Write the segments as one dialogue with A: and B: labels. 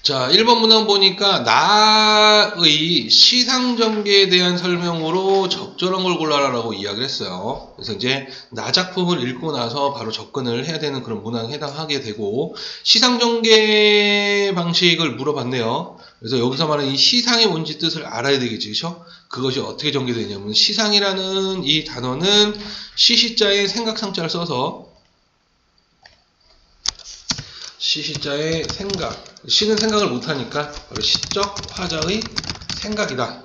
A: 자, 1번 문항 보니까 나의 시상전개에 대한 설명으로 적절한 걸 골라라라고 이야기를 했어요. 그래서 이제 나 작품을 읽고 나서 바로 접근을 해야 되는 그런 문항에 해당하게 되고, 시상전개 방식을 물어봤네요. 그래서 여기서 말하는 이 시상이 뭔지 뜻을 알아야 되겠지, 그쵸? 그것이 어떻게 전개되냐면, 시상이라는 이 단어는 시시자에 생각상자를 써서 시시자의 생각, 시는 생각을 못하니까 바로 시적 화자의 생각이다.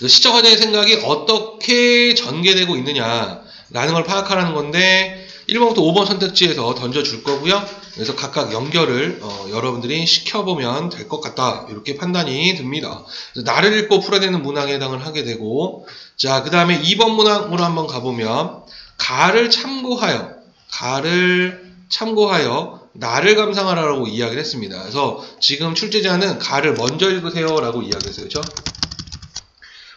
A: 시적 화자의 생각이 어떻게 전개되고 있느냐라는 걸 파악하라는 건데, 1번부터 5번 선택지에서 던져줄 거고요. 그래서 각각 연결을 여러분들이 시켜보면 될 것 같다, 이렇게 판단이 듭니다. 그래서 나를 읽고 풀어내는 문항에 해당을 하게 되고, 자, 그 다음에 2번 문항으로 한번 가보면, 가를 참고하여 나를 감상하라고 이야기를 했습니다. 그래서 지금 출제자는 가를 먼저 읽으세요 라고 이야기했어요. 그렇죠?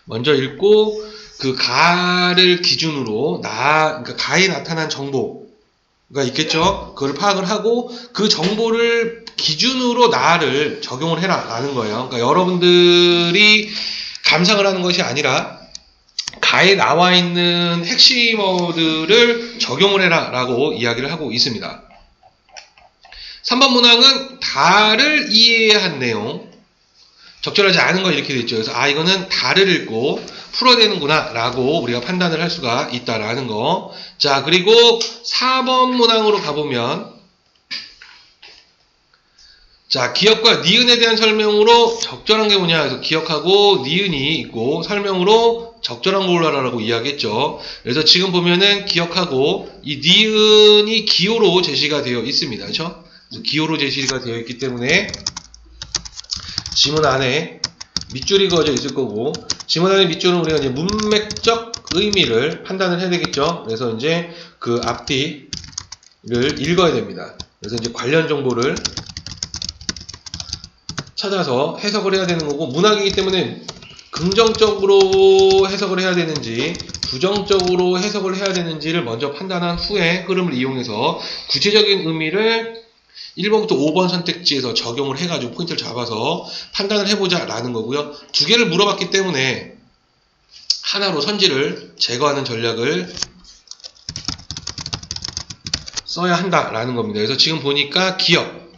A: 먼저 읽고 그 가를 기준으로 그러니까 가에 나타난 정보가 있겠죠? 그걸 파악을 하고 그 정보를 기준으로 나를 적용을 해라 라는 거예요. 그러니까 여러분들이 감상을 하는 것이 아니라 가에 나와 있는 핵심어들을 적용을 해라 라고 이야기를 하고 있습니다. 3번 문항은 다를 이해해야 한 내용, 적절하지 않은 거 이렇게 됐죠. 그래서 이거는 다를 읽고 풀어내는구나 라고 우리가 판단을 할 수가 있다라는 거. 자, 그리고 4번 문항으로 가보면, 자, 기억과 니은에 대한 설명으로 적절한 게 뭐냐 해서 기억하고 니은이 있고 설명으로 적절한 걸 골라라라고 이야기했죠. 그래서 지금 보면은 기억하고 이 니은이 기호로 제시가 되어 있습니다. 그렇죠? 기호로 제시가 되어 있기 때문에 지문 안에 밑줄이 그어져 있을 거고, 지문 안에 밑줄은 우리가 이제 문맥적 의미를 판단을 해야 되겠죠. 그래서 이제 그 앞뒤를 읽어야 됩니다. 그래서 이제 관련 정보를 찾아서 해석을 해야 되는 거고, 문학이기 때문에 긍정적으로 해석을 해야 되는지 부정적으로 해석을 해야 되는지를 먼저 판단한 후에 흐름을 이용해서 구체적인 의미를 1번부터 5번 선택지에서 적용을 해가지고 포인트를 잡아서 판단을 해보자 라는 거고요. 두 개를 물어봤기 때문에 하나로 선지를 제거하는 전략을 써야 한다라는 겁니다. 그래서 지금 보니까 기억,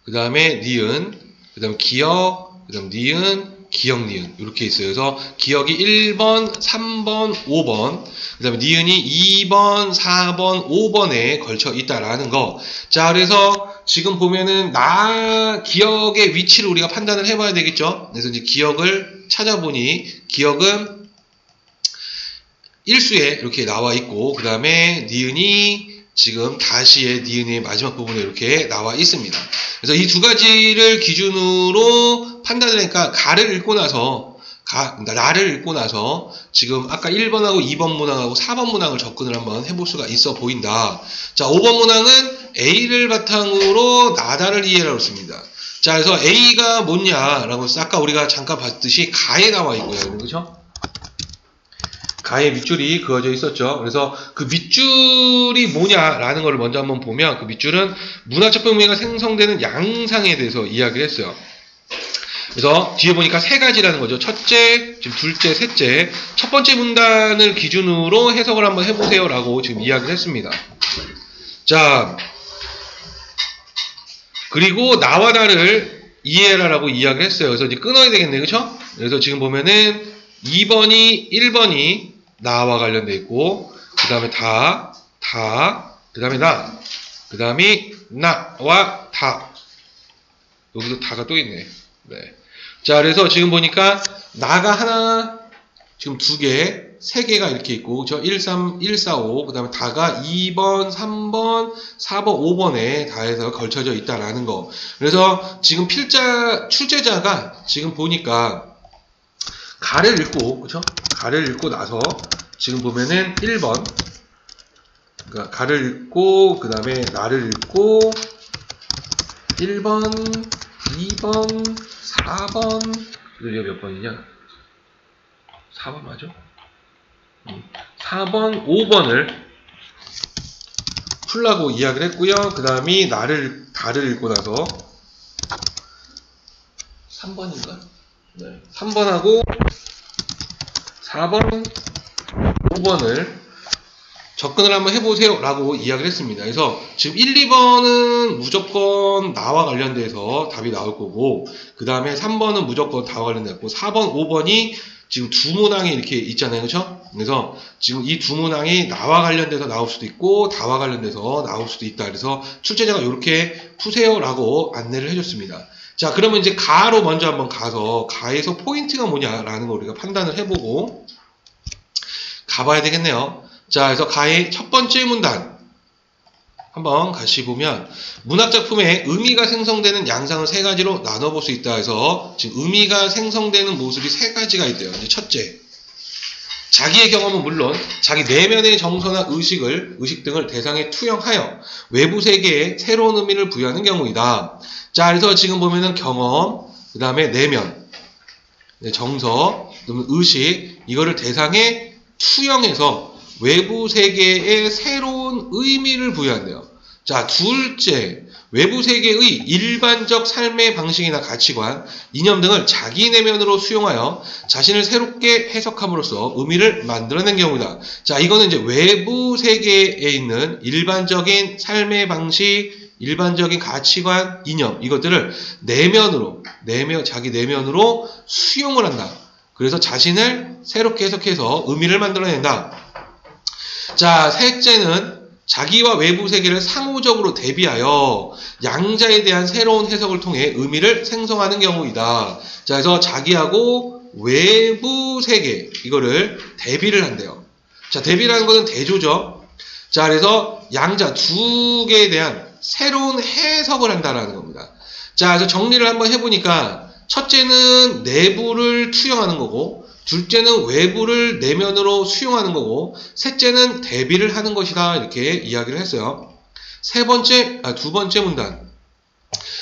A: 그 다음에 니은, 그 다음에 기억, 그 다음 니은, 기억, 니은 이렇게 있어요. 그래서 기억이 1번, 3번, 5번, 그 다음에 니은이 2번, 4번, 5번에 걸쳐 있다라는 거. 자, 그래서 지금 보면은 기억의 위치를 우리가 판단을 해봐야 되겠죠. 그래서 이제 기억을 찾아보니 기억은 1수에 이렇게 나와 있고, 그 다음에 니은이 지금 다시의 니은의 마지막 부분에 이렇게 나와 있습니다. 그래서 이 두 가지를 기준으로 판단을 하니까 나를 읽고 나서 지금 아까 1번하고 2번 문항하고 4번 문항을 접근을 한번 해볼 수가 있어 보인다. 자, 5번 문항은 A를 바탕으로 나다를 이해라고 씁니다. 자, 그래서 A가 뭐냐라고 해서 아까 우리가 잠깐 봤듯이 가에 나와 있고요. 그렇죠? 가에 밑줄이 그어져 있었죠. 그래서 그 밑줄이 뭐냐라는 걸 먼저 한번 보면, 그 밑줄은 문학적 의미가 생성되는 양상에 대해서 이야기를 했어요. 그래서 뒤에 보니까 세 가지라는 거죠. 첫째, 지금 둘째, 셋째. 첫 번째 문단을 기준으로 해석을 한번 해보세요 라고 지금 이야기를 했습니다. 자, 그리고 나와 나를 이해해라라고 이야기를 했어요. 그래서 이제 끊어야 되겠네, 그쵸? 그래서 지금 보면은 1번이 나와 관련돼 있고, 그 다음에 그 다음에 그 다음에 나와 다. 여기도 다가 또 있네. 네. 자, 그래서 지금 보니까 나가 하나, 지금 두 개, 세 개가 이렇게 있고, 1, 3, 1, 4, 5, 그 다음에 다가 2번, 3번, 4번, 5번에 다해서 걸쳐져 있다라는 거. 그래서 지금 출제자가 지금 보니까 가를 읽고, 그쵸? 가를 읽고 나서 지금 보면은 1번, 그러니까 가를 읽고, 그 다음에 나를 읽고, 1번, 2번, 4번, 여기가 몇 번이냐? 4번 맞아? 4번, 5번을 풀라고 이야기를 했고요. 그 다음에 다를 읽고 나서 3번인가? 네. 3번하고 4번, 5번을 접근을 한번 해보세요 라고 이야기를 했습니다. 그래서 지금 1, 2번은 무조건 나와 관련돼서 답이 나올 거고, 그 다음에 3번은 무조건 다와 관련됐고, 4번, 5번이 지금 두 문항이 이렇게 있잖아요. 그렇죠? 그래서 지금 이 두 문항이 나와 관련돼서 나올 수도 있고 다와 관련돼서 나올 수도 있다. 그래서 출제자가 이렇게 푸세요 라고 안내를 해줬습니다. 자, 그러면 이제 가로 먼저 한번 가서 가에서 포인트가 뭐냐라는 걸 우리가 판단을 해보고 가봐야 되겠네요. 자, 그래서 가의 첫 번째 문단 한번 같이 보면, 문학작품에 의미가 생성되는 양상을 세 가지로 나눠볼 수 있다 해서 지금 의미가 생성되는 모습이 세 가지가 있대요. 이제 첫째, 자기의 경험은 물론 자기 내면의 정서나 의식 등을 대상에 투영하여 외부 세계에 새로운 의미를 부여하는 경우이다. 자, 그래서 지금 보면은 경험, 그 다음에 내면, 정서, 그다음에 의식, 이거를 대상에 투영해서 외부 세계에 새로운 의미를 부여한대요. 자, 둘째, 외부 세계의 일반적 삶의 방식이나 가치관, 이념 등을 자기 내면으로 수용하여 자신을 새롭게 해석함으로써 의미를 만들어낸 경우다. 자, 이거는 이제 외부 세계에 있는 일반적인 삶의 방식, 일반적인 가치관, 이념, 이것들을 자기 내면으로 수용을 한다. 그래서 자신을 새롭게 해석해서 의미를 만들어낸다. 자, 셋째는 자기와 외부 세계를 상호적으로 대비하여 양자에 대한 새로운 해석을 통해 의미를 생성하는 경우이다. 자, 그래서 자기하고 외부 세계, 이거를 대비를 한대요. 자, 대비라는 것은 대조죠. 자, 그래서 양자 두 개에 대한 새로운 해석을 한다라는 겁니다. 자, 그래서 정리를 한번 해보니까, 첫째는 내부를 투영하는 거고, 둘째는 외부를 내면으로 수용하는 거고, 셋째는 대비를 하는 것이다. 이렇게 이야기를 했어요. 두 번째 문단.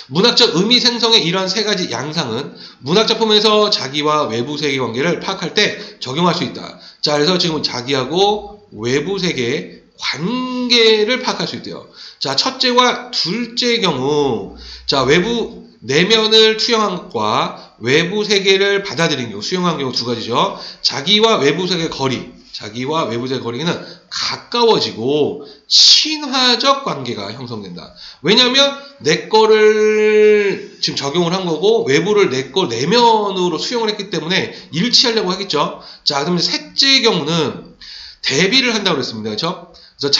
A: 문학적 의미 생성의 이러한 세 가지 양상은 문학작품에서 자기와 외부 세계 관계를 파악할 때 적용할 수 있다. 자, 그래서 지금 자기하고 외부 세계의 관계를 파악할 수 있대요. 자, 첫째와 둘째의 경우, 자, 외부 내면을 투영한 것과 외부 세계를 받아들인 경우, 수용한 경우 두 가지죠. 자기와 외부 세계의 거리는 가까워지고 친화적 관계가 형성된다. 왜냐하면 내 거를 지금 적용을 한 거고 외부를 내 거 내면으로 수용을 했기 때문에 일치하려고 하겠죠. 자, 그럼 셋째의 경우는 대비를 한다고 그랬습니다. 그렇죠? 그래서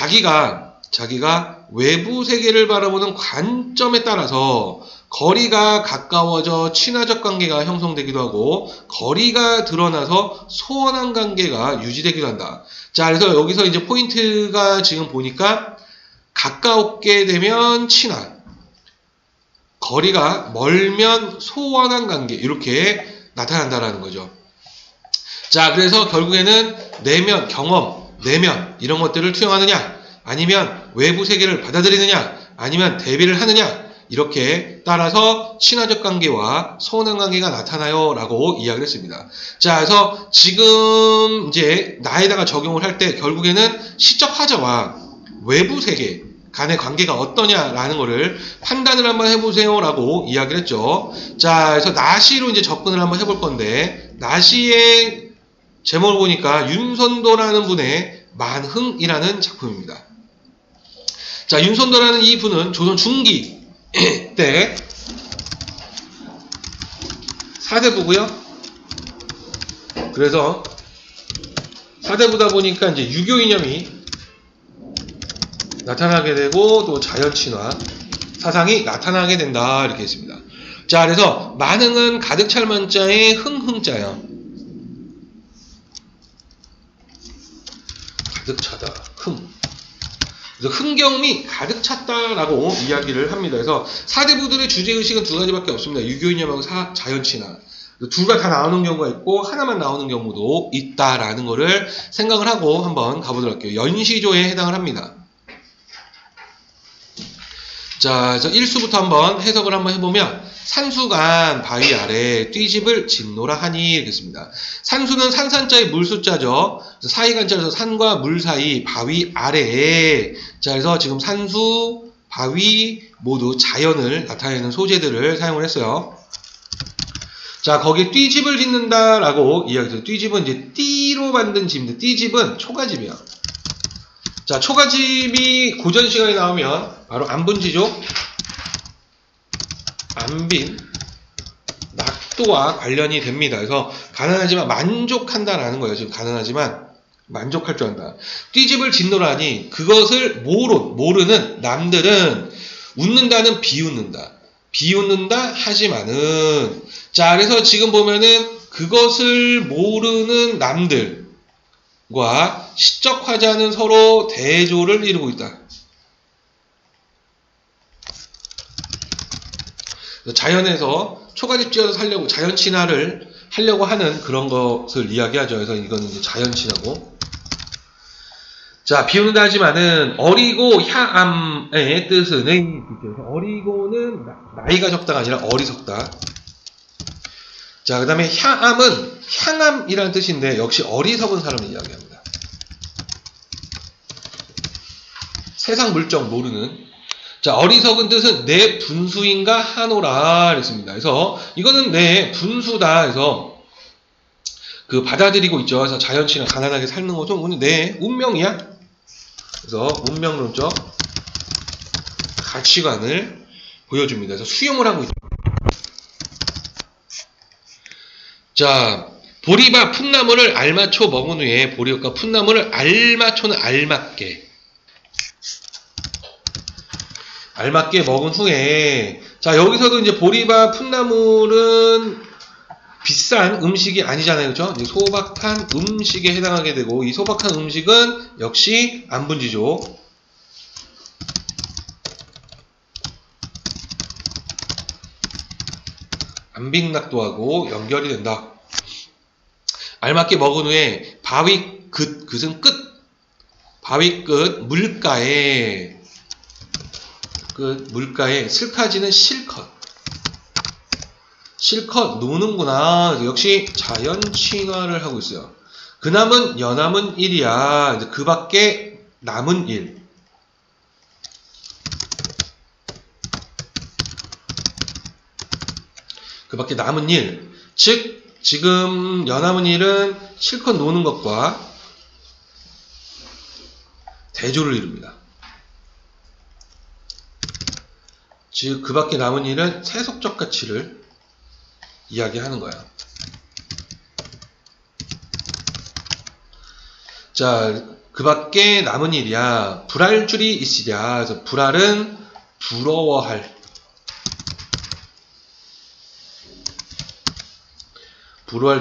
A: 자기가 외부 세계를 바라보는 관점에 따라서 거리가 가까워져 친화적 관계가 형성되기도 하고, 거리가 드러나서 소원한 관계가 유지되기도 한다. 자, 그래서 여기서 이제 포인트가 지금 보니까, 가까웠게 되면 친한, 거리가 멀면 소원한 관계, 이렇게 나타난다라는 거죠. 자, 그래서 결국에는 내면, 경험, 내면, 이런 것들을 투영하느냐, 아니면 외부 세계를 받아들이느냐, 아니면 대비를 하느냐, 이렇게 따라서 친화적 관계와 소원한 관계가 나타나요 라고 이야기를 했습니다. 자, 그래서 지금 이제 나에다가 적용을 할 때 결국에는 시적 화자와 외부 세계 간의 관계가 어떠냐라는 거를 판단을 한번 해보세요 라고 이야기를 했죠. 자, 그래서 나시로 이제 접근을 한번 해볼 건데, 나시의 제목을 보니까 윤선도라는 분의 만흥이라는 작품입니다. 자, 윤선도라는 이 분은 조선 중기 때 사대부고요. 그래서 사대부다 보니까 이제 유교 이념이 나타나게 되고 또 자연친화 사상이 나타나게 된다 이렇게 했습니다. 자, 그래서 만흥은 가득 찰 만자의 흥흥자요. 가득 차다. 흥경미 가득 찼다라고 이야기를 합니다. 그래서 사대부들의 주제의식은 두 가지밖에 없습니다. 유교이념하고 자연친화. 둘 다 나오는 경우가 있고 하나만 나오는 경우도 있다라는 거를 생각을 하고 한번 가보도록 할게요. 연시조에 해당을 합니다. 자, 그래서 1수부터 한번 해석을 한번 해보면, 산수간 바위 아래 띠집을 짓노라 하니 이렇겠습니다. 산수는 산산자의 물수자죠. 사이간자에서 산과 물 사이 바위 아래에, 자, 그래서 지금 산수, 바위 모두 자연을 나타내는 소재들을 사용을 했어요. 자, 거기에 띠집을 짓는다라고 이야기해요. 띠집은 이제 띠로 만든 집인데, 띠집은 초가집이야. 자, 초가집이 고전 시간에 나오면 바로 안분지죠. 안빈, 낙도와 관련이 됩니다. 그래서 가난하지만 만족한다라는 거예요. 지금 가난하지만 만족할 줄 안다. 띠집을 짓노라니 그것을 모르는 남들은 웃는다는 비웃는다. 비웃는다 하지만은, 자, 그래서 지금 보면은 그것을 모르는 남들과 시적 화자는 서로 대조를 이루고 있다. 자연에서 초가집 지어서 살려고, 자연 친화를 하려고 하는 그런 것을 이야기하죠. 그래서 이거는 이제 자연 친화고. 자, 비웃는다 하지만은 어리고 향암의 뜻은, 어리고는 나이가 적다가 아니라 어리석다. 자, 그 다음에 향암은 향암이라는 뜻인데 역시 어리석은 사람을 이야기합니다. 세상 물정 모르는. 자, 어리석은 뜻은 내 분수인가 하노라 그랬습니다. 그래서 이거는 내 분수다. 그래서 그 받아들이고 있죠. 그래서 자연친화 가난하게 살는 것은 오늘 내 운명이야. 그래서 운명론적 가치관을 보여줍니다. 그래서 수용을 하고 있죠. 자, 보리밥 풋나물을 알맞춰 먹은 후에, 보리밥과 풋나물을 알맞춰는 알맞게 먹은 후에, 자, 여기서도 이제 보리밥 풋나물은 비싼 음식이 아니잖아요. 그죠? 소박한 음식에 해당하게 되고, 이 소박한 음식은 역시 안분지죠. 안빅낙도하고 연결이 된다. 알맞게 먹은 후에 바위 끝은 끝. 바위 끝 물가에 슬카지는 실컷 노는구나. 역시 자연 친화를 하고 있어요. 그남은 여남은 일이야. 그 밖에 남은 일. 그 밖에 남은 일. 즉, 지금 여남은 일은 실컷 노는 것과 대조를 이룹니다. 즉, 그 밖에 남은 일은 세속적 가치를 이야기하는 거야. 자, 그 밖에 남은 일이야. 불할 줄이 있으랴. 그래서 불할은 부러워할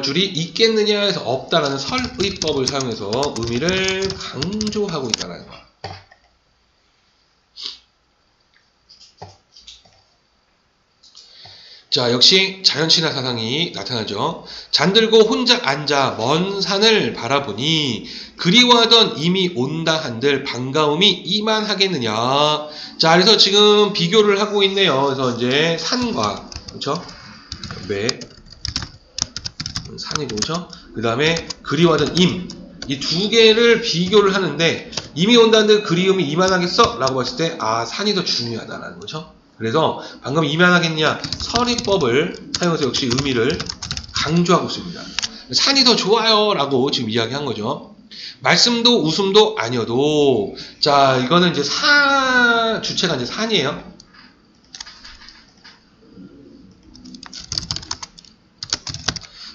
A: 줄이 있겠느냐 해서 없다라는 설의법을 사용해서 의미를 강조하고 있다는 거야. 자, 역시 자연친화 사상이 나타나죠. 잠들고 혼자 앉아 먼 산을 바라보니 그리워하던 이미 온다 한들 반가움이 이만하겠느냐. 자, 그래서 지금 비교를 하고 있네요. 그래서 이제 산과, 그렇죠? 산이고, 그렇죠? 그 다음에 그리워하던 이 두 개를 비교를 하는데, 이미 온다는데 그리움이 이만하겠어? 라고 봤을 때, 아, 산이 더 중요하다라는 거죠. 그래서 방금 이만하겠냐 설의법을 사용해서 역시 의미를 강조하고 있습니다. 산이 더 좋아요 라고 지금 이야기한 거죠. 말씀도 웃음도 아니어도, 자, 이거는 이제 주체가 이제 산이에요.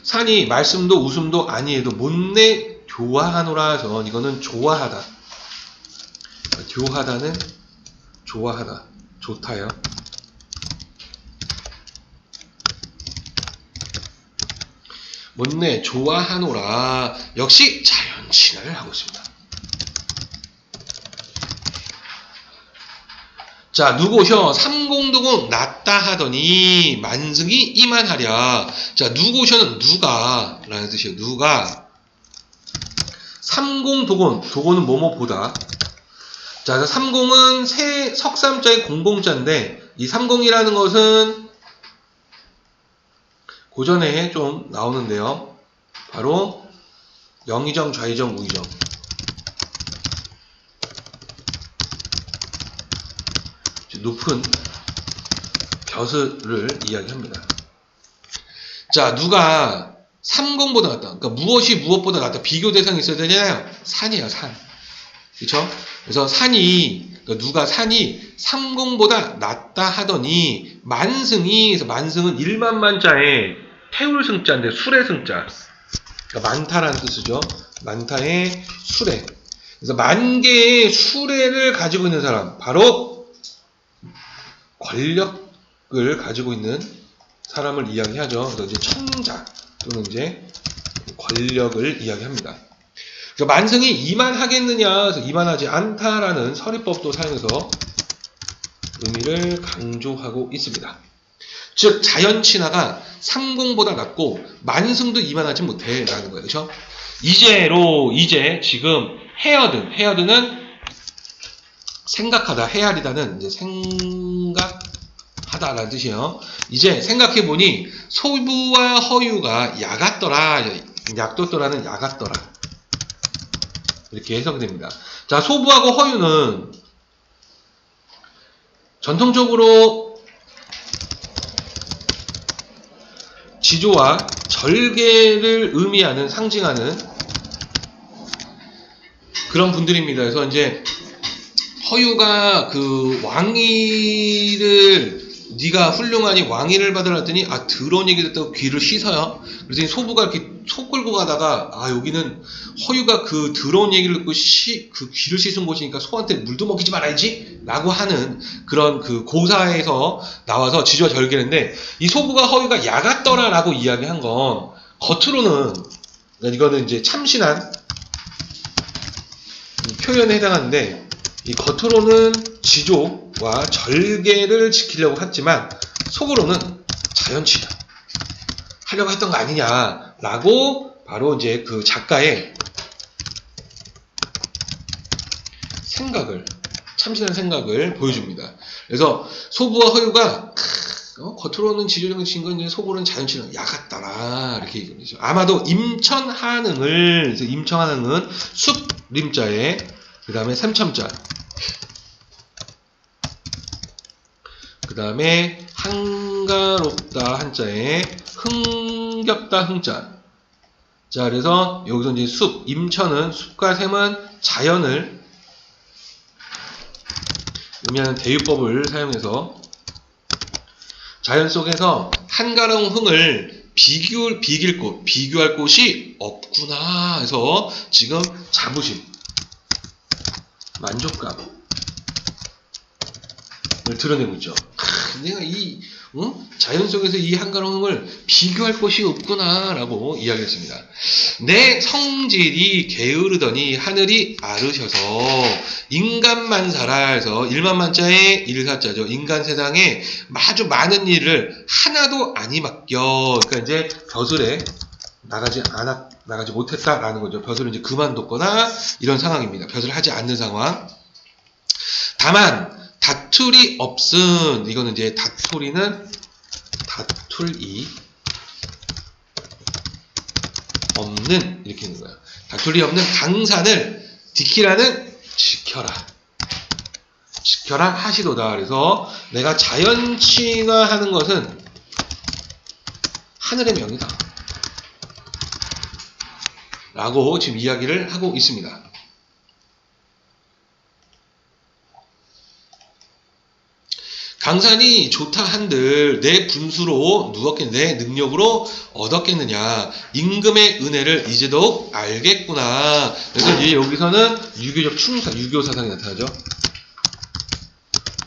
A: 산이 말씀도 웃음도 아니해도 못내 교화하노라 해서 이거는 좋아하다. 교하다는 좋아하다. 좋다요. 못내 좋아하노라. 역시 자연친화를 하고 있습니다. 자, 누고셔 삼공도공 낫다 하더니 만승이 이만하랴. 자, 누고셔는 누가 라는 뜻이에요. 누가. 삼공도곤, 도곤은 뭐뭐보다. 자, 삼공은 석삼자의 공공자인데, 이 삼공이라는 것은 고전에 좀 나오는데요. 바로 영의정, 좌의정, 우의정. 높은 벼슬을 이야기합니다. 자, 누가 30보다 낫다. 그러니까 무엇이 무엇보다 낫다. 비교 대상이 있어야 되잖아요. 산이에요, 산. 그쵸? 그래서 그러니까 누가 산이 30보다 낫다 하더니, 그래서 만승은 1만만자에 태울 승자인데, 술의 승자. 그러니까 많다라는 뜻이죠. 많다의 수레. 그래서 만 개의 수레를 가지고 있는 사람, 바로 권력을 가지고 있는 사람을 이야기하죠. 그래서 이제 청자 또는 이제 권력을 이야기합니다. 그러니까 만승이 이만하겠느냐, 그래서 이만하지 않다라는 서리법도 사용해서 의미를 강조하고 있습니다. 즉 자연친화가 상공보다 낮고 만승도 이만하지 못해라는 거예요. 그렇죠? 이제 지금 헤어드는 생각하다, 헤아리다는 이제 생각하다라는 뜻이에요. 이제 생각해보니 소부와 허유가 야같더라, 약도떠라는 야같더라, 이렇게 해석됩니다. 자, 소부하고 허유는 전통적으로 지조와 절개를 의미하는, 상징하는 그런 분들입니다. 그래서 이제 허유가 그 왕위를, 네가 훌륭하니 왕위를 받으라 했더니, 더러운 얘기 듣다고 귀를 씻어요. 그래서 소부가 이렇게 소 끌고 가다가, 여기는 허유가 그 더러운 얘기를 듣고 그 귀를 씻은 곳이니까 소한테 물도 먹이지 말아야지 라고 하는 그런 그 고사에서 나와서 지조와 절개인데, 이 소부가 허유가 야같더라 라고 이야기한 건 겉으로는, 이거는 이제 참신한 표현에 해당하는데, 이 겉으로는 지조와 절개를 지키려고 했지만 속으로는 자연친화 하려고 했던 거 아니냐라고 바로 이제 그 작가의 참신한 생각을 보여줍니다. 그래서 소부와 허유가 겉으로는 지조적인 증거인데 속으로는 자연친화 야같더라 이렇게 얘기하는 거죠. 아마도 그래서 임천하능은 숲 림자에 그 다음에 삼첨자, 그 다음에 한가롭다 한자에 흥겹다 흥자. 자, 그래서 여기서 이제 임천은 숲과 샘은 자연을 의미하는 대유법을 사용해서 자연 속에서 한가로운 흥을 비교할 곳이 없구나 해서 지금 자부심, 만족감을 드러내고 있죠. 내가 자연 속에서 이 한가로운 흥을 비교할 곳이 없구나 라고 이야기했습니다. 내 성질이 게으르더니 하늘이 아르셔서 인간만사라 해서 일만만자의 일사자죠. 인간 세상에 아주 많은 일을 하나도 아니 맡겨. 그러니까 이제 벼슬에 나가지 못했다라는 거죠. 벼슬을 이제 그만뒀거나 이런 상황입니다. 벼슬을 하지 않는 상황. 다만 다툴이 없은, 이거는 이제 다툴이 없는 이렇게 있는 거야. 다툴이 없는 강산을 디키라는 지켜라 하시도다. 그래서 내가 자연친화하는 것은 하늘의 명이다 라고 지금 이야기를 하고 있습니다. 강산이 좋다 한들 내 분수로 내 능력으로 얻었겠느냐. 임금의 은혜를 이제도 알겠구나. 그래서 이제 여기서는 유교적 유교 사상이 나타나죠.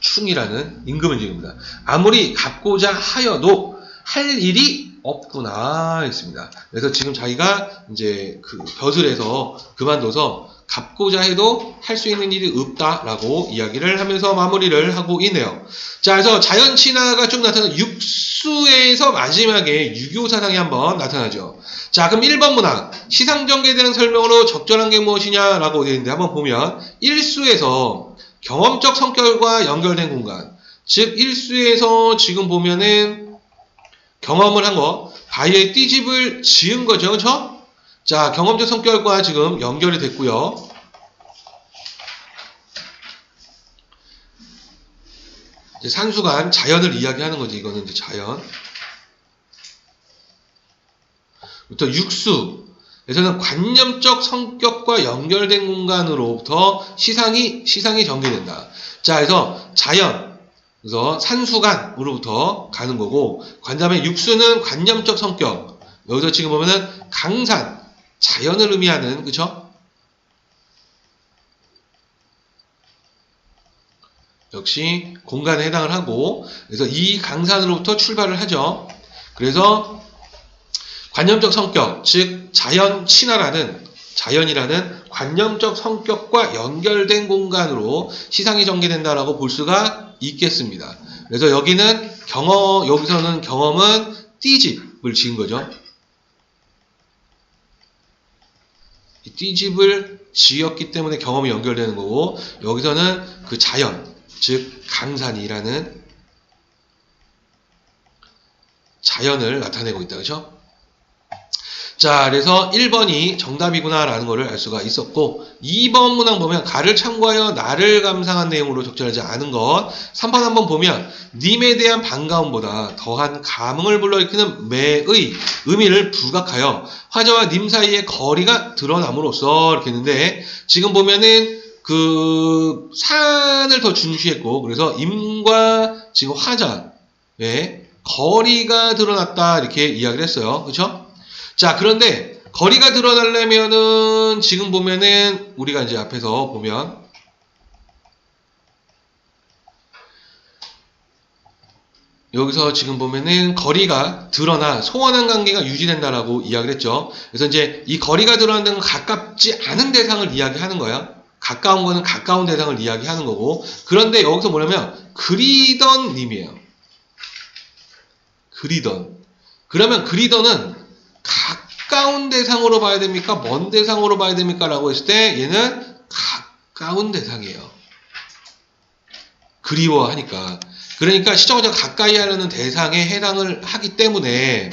A: 충이라는 임금의 지입니다. 아무리 갚고자 하여도 할 일이 없구나 했습니다. 그래서 지금 자기가 이제 그 벼슬에서 그만둬서 갚고자 해도 할 수 있는 일이 없다라고 이야기를 하면서 마무리를 하고 있네요. 자, 그래서 자연친화가 쭉 나타나는 육수에서 마지막에 유교사상이 한번 나타나죠. 자, 그럼 1번 문항 시상전개에 대한 설명으로 적절한 게 무엇이냐라고 되어 있는데 한번 보면 1수에서 경험적 성격과 연결된 공간, 즉 1수에서 지금 보면은 경험을 한 거, 바위에 띠집을 지은 거죠. 그렇죠? 자, 경험적 성격과 지금 연결이 됐고요. 이제 산수간 자연을 이야기하는 거지. 이거는 이제 자연. 부터 육수에서는 관념적 성격과 연결된 공간으로부터 시상이 전개된다. 자, 그래서 자연, 그래서 산수간으로부터 가는 거고, 그 다음에 육수는 관념적 성격. 여기서 지금 보면은 강산, 자연을 의미하는, 그쵸? 역시 공간에 해당을 하고, 그래서 이 강산으로부터 출발을 하죠. 그래서 관념적 성격, 즉 자연 자연이라는 관념적 성격과 연결된 공간으로 시상이 전개된다라고 볼 수가 있겠습니다. 그래서 여기서는 경험은 띠집을 지은 거죠. 이 띠집을 지었기 때문에 경험이 연결되는 거고, 여기서는 그 자연, 즉 강산이라는 자연을 나타내고 있다. 그렇죠? 자, 그래서 1번이 정답이구나 라는 것을 알 수가 있었고, 2번 문항 보면 가를 참고하여 나를 감상한 내용으로 적절하지 않은 것. 3번 한번 보면 님에 대한 반가움보다 더한 감흥을 불러일으키는 매의 의미를 부각하여 화자와 님 사이의 거리가 드러남으로써 이렇게 했는데, 지금 보면은 그 산을 더 중시했고, 그래서 임과 지금 화자의 거리가 드러났다 이렇게 이야기를 했어요. 그렇죠? 자, 그런데 거리가 드러나려면은 지금 보면은 우리가 이제 앞에서 보면 여기서 지금 보면은 거리가 드러나 소원한 관계가 유지된다라고 이야기를 했죠. 그래서 이제 이 거리가 드러나는 건 가깝지 않은 대상을 이야기하는 거야. 가까운 거는 가까운 대상을 이야기하는 거고, 그런데 여기서 뭐냐면 그리던 님이에요. 그리던. 그러면 그리던은 가까운 대상으로 봐야 됩니까? 먼 대상으로 봐야 됩니까? 라고 했을 때 얘는 가까운 대상이에요. 그리워하니까. 그러니까 시청자가 가까이 하려는 대상에 해당을 하기 때문에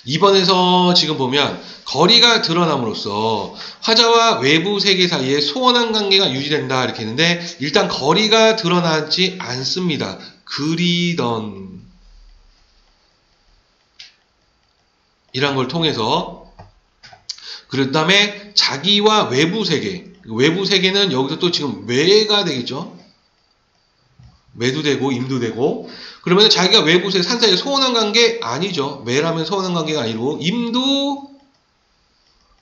A: 2번에서 지금 보면 거리가 드러남으로써 화자와 외부 세계 사이에 소원한 관계가 유지된다 이렇게 했는데, 일단 거리가 드러나지 않습니다. 그리던 이란 걸 통해서. 그 다음에 자기와 외부 세계는 여기서 또 지금 외가 되겠죠. 외도 되고 임도 되고, 그러면 자기가 외부 세계 산사이에 소원한 관계 아니죠. 외라면 소원한 관계가 아니고 임도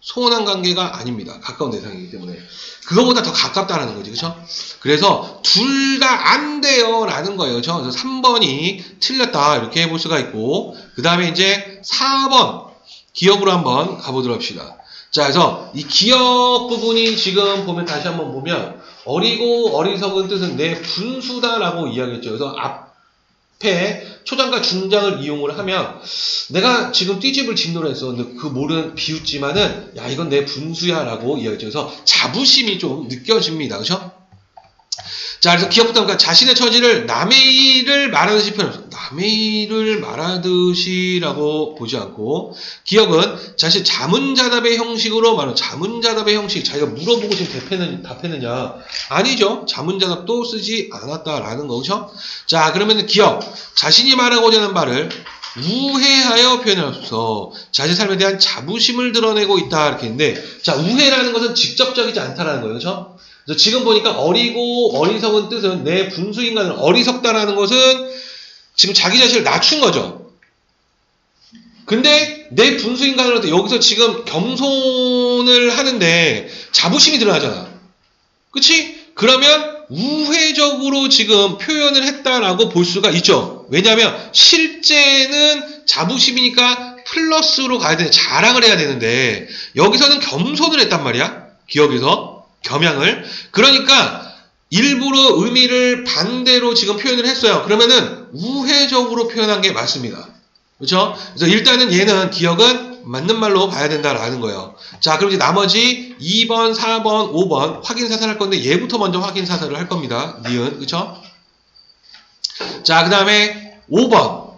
A: 소원한 관계가 아닙니다. 가까운 대상이기 때문에 그거보다 더 가깝다라는 거지. 그렇죠? 그래서 둘 다 안 돼요 라는 거예요. 그렇죠? 그래서 3번이 틀렸다 이렇게 볼 수가 있고, 그 다음에 이제 4번 기억으로 한번 가보도록 합시다. 자, 그래서 이 기억 부분이 지금 보면 다시 한번 보면 어리고 어리석은 뜻은 내 분수다라고 이야기했죠. 그래서 앞에 초장과 중장을 이용을 하면 내가 지금 띠집을 진노를 했어. 근데 그 모르는 비웃지만은 야 이건 내 분수야 라고 이야기했죠. 그래서 자부심이 좀 느껴집니다. 그렇죠? 자, 그래서 기억부터 보니까 자신의 처지를 남의 일을 말하듯이 표현했어요. 남의 일을 말하듯이라고 보지 않고, 기억은 자신 자문자답의 형식으로 말하는 자문자답의 형식. 자기가 물어보고 지금 답했느냐? 아니죠. 자문자답도 쓰지 않았다라는 거죠. 자, 그러면 기억. 자신이 말하고자 하는 바를 우회하여 표현하옵소서. 자신 삶에 대한 자부심을 드러내고 있다 이렇게 했는데, 자, 우회라는 것은 직접적이지 않다라는 거예요. 그렇죠? 그래서 지금 보니까 어리고 어리석은 뜻은 내 분수인간을, 어리석다라는 것은 지금 자기 자신을 낮춘 거죠. 근데 내 분수인간으로 여기서 지금 겸손을 하는데 자부심이 드러나잖아. 그치? 그러면 우회적으로 지금 표현을 했다라고 볼 수가 있죠. 왜냐하면 실제는 자부심이니까 플러스로 가야 되는데, 자랑을 해야 되는데 여기서는 겸손을 했단 말이야. 기억에서 겸양을. 그러니까 일부러 의미를 반대로 지금 표현을 했어요. 그러면은 우회적으로 표현한 게 맞습니다. 그렇죠? 그래서 일단은 얘는 기억은 맞는 말로 봐야 된다라는 거예요. 자, 그럼 이제 나머지 2번, 4번, 5번 확인 사살할 건데 얘부터 먼저 확인 사살을 할 겁니다. 니은. 그렇죠? 자, 그 다음에 5번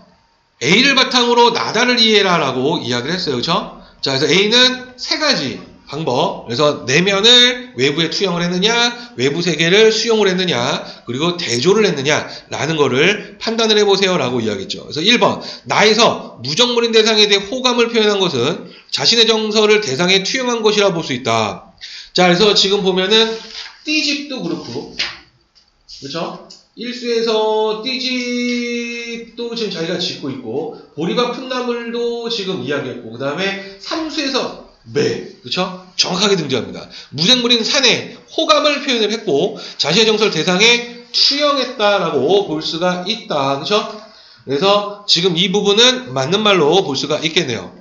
A: A를 바탕으로 나다를 이해라라고 이야기를 했어요. 그렇죠? 자, 그래서 A는 세 가지 방법. 그래서 내면을 외부에 투영을 했느냐, 외부 세계를 수용을 했느냐, 그리고 대조를 했느냐 라는 거를 판단을 해보세요 라고 이야기했죠. 그래서 1번, 나에서 무정물인 대상에 대해 호감을 표현한 것은 자신의 정서를 대상에 투영한 것이라 볼 수 있다. 자, 그래서 지금 보면은 띠집도 그렇고, 그렇죠? 일수에서 띠집도 지금 자기가 짓고 있고, 보리밥 풋나물도 지금 이야기했고, 그 다음에 삼수에서 매, 그쵸? 정확하게 등장합니다. 무생물인 산에 호감을 표현을 했고, 자신의 정서를 대상에 투영했다라고 볼 수가 있다. 그쵸? 그래서 지금 이 부분은 맞는 말로 볼 수가 있겠네요.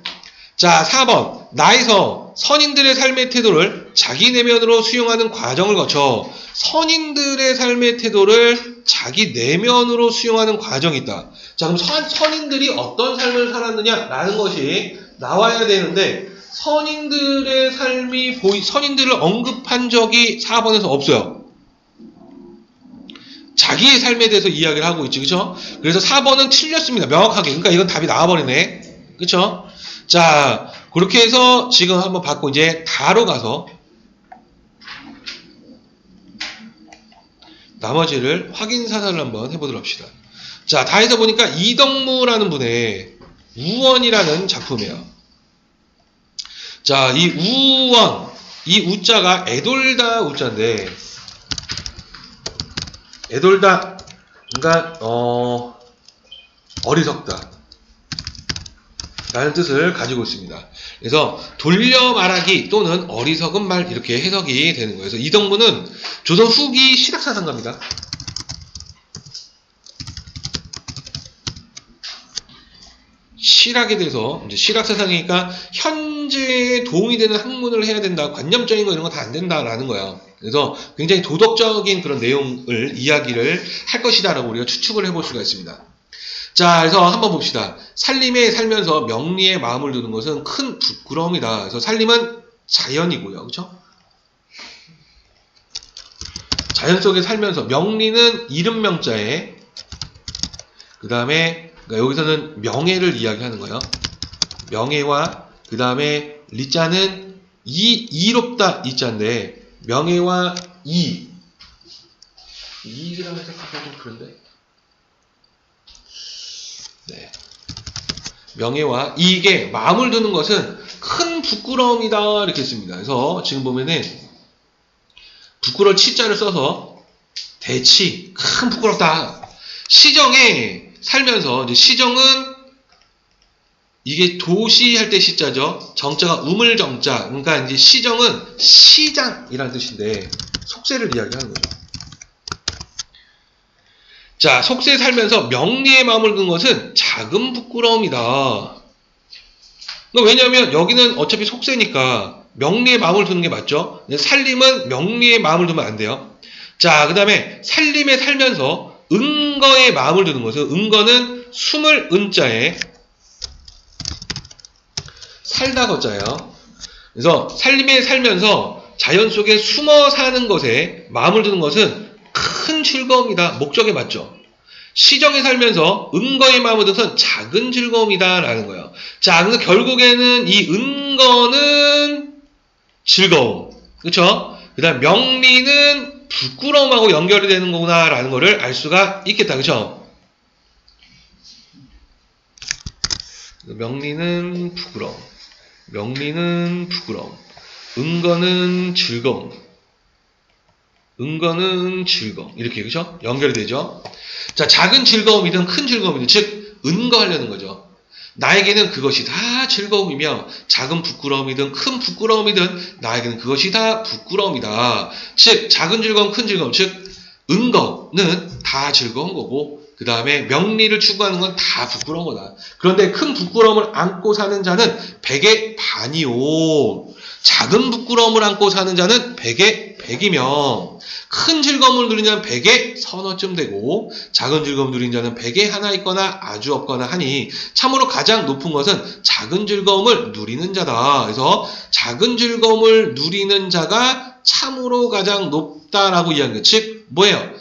A: 자, 4번. 나에서 선인들의 삶의 태도를 자기 내면으로 수용하는 과정을 거쳐 선인들의 삶의 태도를 자기 내면으로 수용하는 과정이 있다. 자, 그럼 선인들이 어떤 삶을 살았느냐라는 것이 나와야 되는데, 선인들의 삶이 선인들을 언급한 적이 4번에서 없어요. 자기의 삶에 대해서 이야기를 하고 있지, 그쵸? 그래서 4번은 틀렸습니다. 명확하게. 그러니까 이건 답이 나와버리네. 그쵸? 자, 그렇게 해서 지금 한번 받고 이제 다로 가서 나머지를 확인 사살을 한번 해보도록 합시다. 자, 다해서 보니까 이덕무라는 분의 우원이라는 작품이에요. 자, 이 우원, 이 우자가 애돌다 우자인데, 애돌다, 그러니까 어리석다 라는 뜻을 가지고 있습니다. 그래서 돌려 말하기 또는 어리석은 말 이렇게 해석이 되는 거예요. 그래서 이덕무는 조선 후기 실학사상가입니다. 실학에 대해서 이제 실학사상이니까 현재에 도움이 되는 학문을 해야 된다, 관념적인 거 이런 거 다 안 된다라는 거야. 그래서 굉장히 도덕적인 그런 내용을 이야기를 할 것이다라고 우리가 추측을 해볼 수가 있습니다. 자, 그래서 한번 봅시다. 살림에 살면서 명리에 마음을 두는 것은 큰 부끄러움이다. 그래서 살림은 자연이고요, 그렇죠? 자연 속에 살면서 명리는 이름 명자에 그 다음에 그러니까 여기서는 명예를 이야기하는 거예요. 명예와 그 다음에 리자는 이롭다 이자인데 명예와 이라고 해석하기가 좀 그런데 네. 명예와 이익에 마음을 두는 것은 큰 부끄러움이다 이렇게 했습니다. 그래서 지금 보면은 부끄러울 치자를 써서 대치 큰 부끄럽다. 시정에 살면서 이제 시정은 이게 도시 할 때 시자죠. 정자가 우물정자. 그러니까 이제 시정은 시장이라는 뜻인데 속세를 이야기하는 거죠. 자, 속세에 살면서 명리에 마음을 두는 것은 작은 부끄러움이다. 왜냐하면 여기는 어차피 속세니까 명리에 마음을 두는 게 맞죠. 살림은 명리에 마음을 두면 안 돼요. 자, 그 다음에 살림에 살면서 은거에 마음을 두는 것은 은거는 숨을 은자에 살다 거자예요. 그래서 살림에 살면서 자연 속에 숨어 사는 것에 마음을 두는 것은 큰 즐거움이다. 목적에 맞죠. 시정에 살면서 은거에 마음을 두는 것은 작은 즐거움이다 라는 거예요. 자, 그래서 결국에는 이 은거는 즐거움, 그쵸? 그 다음 명리는 부끄러움하고 연결이 되는 거구나 라는 거를 알 수가 있겠다, 그쵸? 명리는 부끄러움, 명리는 부끄러움, 은거는 즐거움, 은거는 즐거움, 이렇게, 그쵸? 연결이 되죠? 자, 작은 즐거움이든 큰 즐거움이든, 즉 은거하려는 거죠. 나에게는 그것이 다 즐거움이며 작은 부끄러움이든 큰 부끄러움이든 나에게는 그것이 다 부끄러움이다. 즉 작은 즐거움, 큰 즐거움, 즉 은거는 다 즐거운 거고 그 다음에 명리를 추구하는 건 다 부끄러운 거다. 그런데 큰 부끄러움을 안고 사는 자는 백의 반이요. 작은 부끄러움을 안고 사는 자는 백의 백이며 큰 즐거움을 누리는 자는 백의 서너쯤 되고 작은 즐거움을 누리는 자는 백의 하나 있거나 아주 없거나 하니 참으로 가장 높은 것은 작은 즐거움을 누리는 자다. 그래서 작은 즐거움을 누리는 자가 참으로 가장 높다라고 이야기합니다. 즉 뭐예요?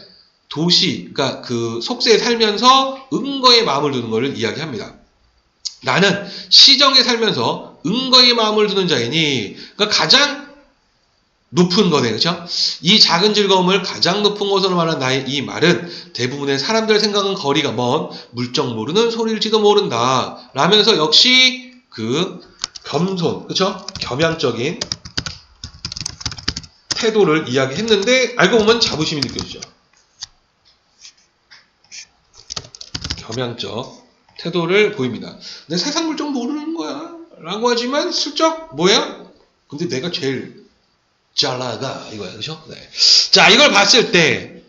A: 도시, 그러니까 그 속세에 살면서 은거에 마음을 두는 것을 이야기합니다. 나는 시정에 살면서 은거의 마음을 두는 자이니, 그러니까 가장 높은 거네, 그렇죠? 이 작은 즐거움을 가장 높은 것으로 말하는 나의 이 말은 대부분의 사람들 생각은 거리가 먼 물정 모르는 소리일지도 모른다 라면서 역시 그 겸손, 그렇죠? 겸양적인 태도를 이야기했는데 알고 보면 자부심이 느껴지죠. 겸양적 태도를 보입니다. 내 세상 물정 모르는 거야 라고 하지만 슬쩍 뭐야? 근데 내가 제일 잘 나가 이거야, 그죠? 네. 자, 이걸 봤을 때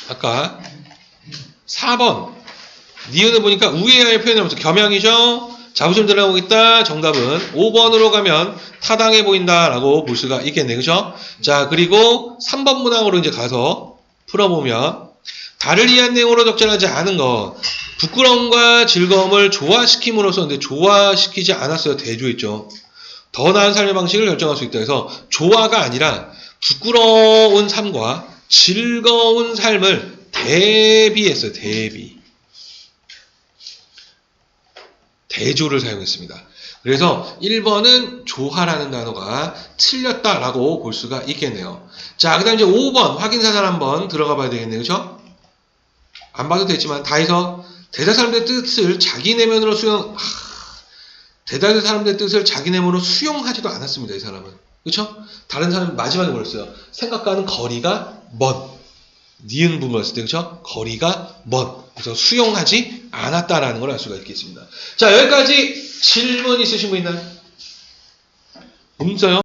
A: 아까 4번 니은을 보니까 우애의 표현하면서 겸양이죠. 자부심 드러나고 있다. 정답은 5번으로 가면 타당해 보인다라고 볼 수가 있겠네, 그죠? 자, 그리고 3번 문항으로 이제 가서 풀어보면 다를 이해한 내용으로 적절하지 않은 것, 부끄러움과 즐거움을 조화시킴으로써, 근데 조화시키지 않았어요. 대조했죠. 더 나은 삶의 방식을 결정할 수 있다 해서 조화가 아니라 부끄러운 삶과 즐거운 삶을 대비했어요. 대조를 사용했습니다. 그래서 1번은 조화라는 단어가 틀렸다라고 볼 수가 있겠네요. 자, 그 다음 이제 5번 확인사살 한번 들어가 봐야 되겠네요. 그죠? 안 봐도 되지만 다 해서 대다수 사람들의 뜻을 자기 내면으로 대다수 사람들의 뜻을 자기 내면으로 수용하지도 않았습니다. 이 사람은. 그렇죠? 다른 사람은 마지막에 뭐랬어요? 생각과는 거리가 먼. 니은 부분을 쓸 때, 그렇죠? 거리가 먼. 그래서 수용하지 않았다라는 걸 알 수가 있겠습니다. 자, 여기까지 질문 있으신 분 있나요? 없어요?